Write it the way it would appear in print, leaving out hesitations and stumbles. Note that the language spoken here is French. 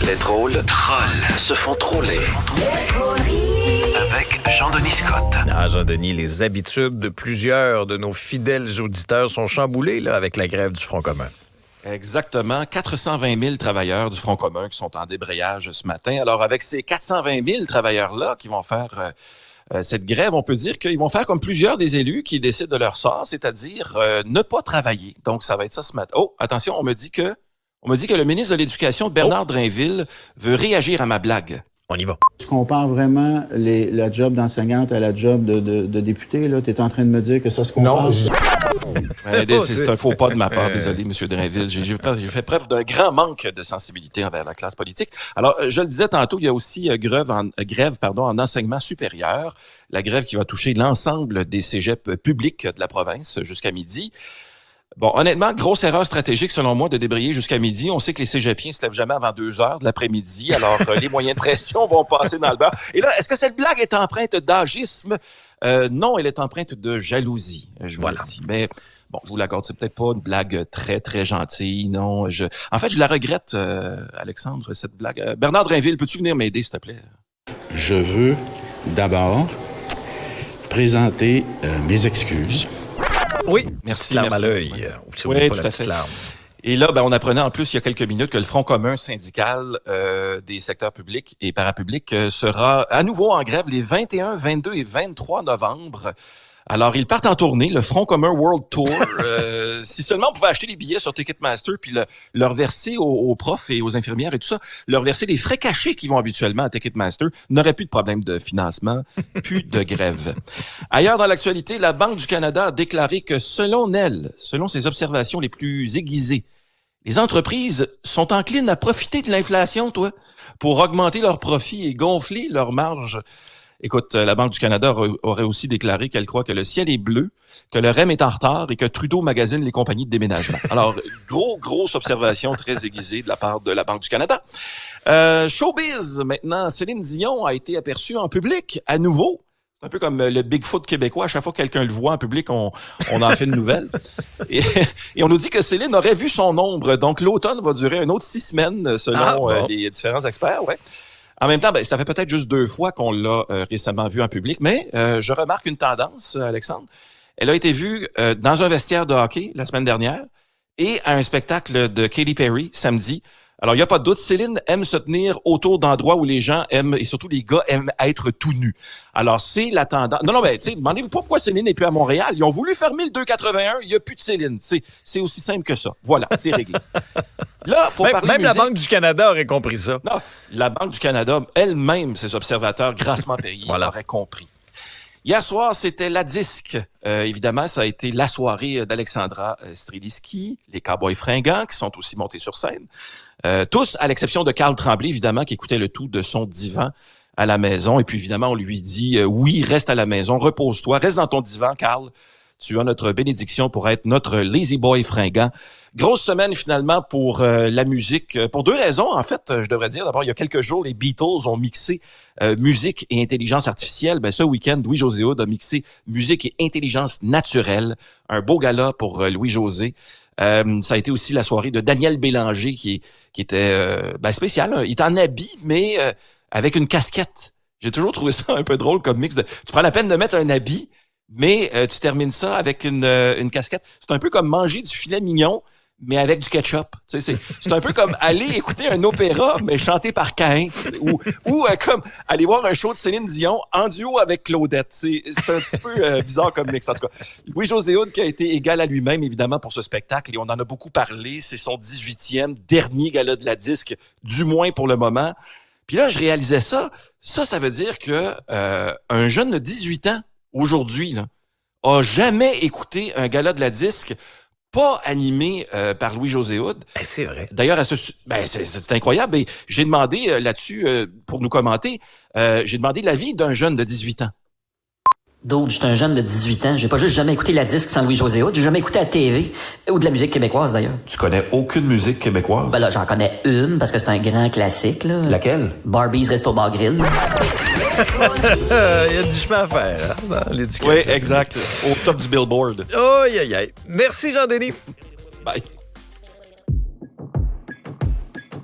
Les drôles se font troller. Avec Jean-Denis Scott. Ah, Jean-Denis, les habitudes de plusieurs de nos fidèles auditeurs sont chamboulées là, avec la grève du Front commun. Exactement. 420 000 travailleurs du Front commun qui sont en débrayage ce matin. Alors, avec ces 420 000 travailleurs-là qui vont faire cette grève, on peut dire qu'ils vont faire comme plusieurs des élus qui décident de leur sort, c'est-à-dire ne pas travailler. Donc, ça va être ça ce matin. Oh, attention, on me dit que le ministre de l'Éducation, Bernard Drinville, veut réagir à ma blague. On y va. Tu compares vraiment la job d'enseignante à la job de député, là? Tu es en train de me dire que ça se compare? Non, C'est un faux pas de ma part, désolé, M. Drinville. J'ai fait preuve d'un grand manque de sensibilité envers la classe politique. Alors, je le disais tantôt, il y a aussi grève en enseignement supérieur, la grève qui va toucher l'ensemble des cégeps publics de la province jusqu'à midi. Bon, honnêtement, grosse erreur stratégique, selon moi, de débrayer jusqu'à midi. On sait que les cégepiens se lèvent jamais avant 2 heures de l'après-midi, alors les moyens de pression vont passer dans le beurre. Et là, est-ce que cette blague est empreinte d'agisme? Non, elle est empreinte de jalousie, je vous le dis. Mais bon, je vous l'accorde, c'est peut-être pas une blague très, très gentille, non. En fait, je la regrette, Alexandre, cette blague. Bernard Drinville, peux-tu venir m'aider, s'il te plaît? Je veux d'abord présenter mes excuses. Oui, merci. Larme à l'œil. Oui, tout à fait. Et là, on apprenait en plus il y a quelques minutes que le Front commun syndical des secteurs publics et parapublics sera à nouveau en grève les 21, 22 et 23 novembre. Alors, ils partent en tournée, le Front commun World Tour. Si seulement on pouvait acheter les billets sur Ticketmaster puis leur verser aux profs et aux infirmières et tout ça, leur verser les frais cachés qui vont habituellement à Ticketmaster, n'aurait plus de problème de financement, plus de grève. Ailleurs dans l'actualité, la Banque du Canada a déclaré que selon ses observations les plus aiguisées, les entreprises sont enclines à profiter de l'inflation, pour augmenter leurs profits et gonfler leurs marges. Écoute, la Banque du Canada aurait aussi déclaré qu'elle croit que le ciel est bleu, que le REM est en retard et que Trudeau magasine les compagnies de déménagement. Alors, grosse observation très aiguisée de la part de la Banque du Canada. Showbiz, maintenant, Céline Dion a été aperçue en public à nouveau. C'est un peu comme le Bigfoot québécois. À chaque fois que quelqu'un le voit en public, on en fait une nouvelle. Et on nous dit que Céline aurait vu son ombre. Donc, l'automne va durer un autre 6 semaines, selon les différents experts. Ouais. En même temps, ça fait peut-être juste 2 fois qu'on l'a récemment vue en public, mais je remarque une tendance, Alexandre. Elle a été vue dans un vestiaire de hockey la semaine dernière et à un spectacle de Katy Perry samedi. Alors, il n'y a pas de doute, Céline aime se tenir autour d'endroits où les gens aiment, et surtout les gars aiment être tout nus. Alors, c'est la tendance. Non, tu sais, demandez-vous pas pourquoi Céline n'est plus à Montréal. Ils ont voulu fermer le 281, il n'y a plus de Céline. C'est aussi simple que ça. Voilà, c'est réglé. Là, faut parler même musique. La Banque du Canada aurait compris ça. Non, la Banque du Canada, elle-même, ses observateurs grassement payés, auraient compris. Hier soir, c'était la disque. Évidemment, ça a été la soirée d'Alexandra Streliski, les Cowboys fringants qui sont aussi montés sur scène. Tous, à l'exception de Carl Tremblay, évidemment, qui écoutait le tout de son divan à la maison. Et puis, évidemment, on lui dit oui, reste à la maison, repose-toi, reste dans ton divan, Carl. Tu as notre bénédiction pour être notre lazy boy fringant. Grosse semaine, finalement, pour la musique. Pour 2 raisons, en fait, je devrais dire. D'abord, il y a quelques jours, les Beatles ont mixé musique et intelligence artificielle. Ce week-end, Louis-José Hood a mixé musique et intelligence naturelle. Un beau gala pour Louis-José. Ça a été aussi la soirée de Daniel Bélanger qui était spécial. Il était en habit, mais avec une casquette. J'ai toujours trouvé ça un peu drôle comme mix. Tu prends la peine de mettre un habit, mais tu termines ça avec une casquette. C'est un peu comme manger du filet mignon, mais avec du ketchup. C'est un peu comme aller écouter un opéra, mais chanté par Caïn. Ou comme aller voir un show de Céline Dion en duo avec Claudette. C'est un petit peu bizarre comme mix, en tout cas. Louis-José Hood qui a été égal à lui-même, évidemment, pour ce spectacle. Et on en a beaucoup parlé. C'est son 18e, dernier gala de la disque, du moins pour le moment. Puis là, je réalisais ça. Ça veut dire que un jeune de 18 ans, aujourd'hui, là, a jamais écouté un gala de la disque pas animé par Louis-José Hood. C'est vrai. D'ailleurs, c'est incroyable. Et j'ai demandé là-dessus, pour nous commenter, j'ai demandé l'avis d'un jeune de 18 ans. D'autres, j'étais un jeune de 18 ans. J'ai pas juste jamais écouté la disque sans Louis-José Hood. J'ai jamais écouté la TV. Ou de la musique québécoise, d'ailleurs. Tu connais aucune musique québécoise? Ben là, j'en connais une, parce que c'est un grand classique, là. Laquelle? Barbie's Resto Bar Grill. Il y a du chemin à faire, dans l'éducation. Oui, exact. Au top du Billboard. Oh, aïe, aïe. Merci, Jean-Denis. Bye.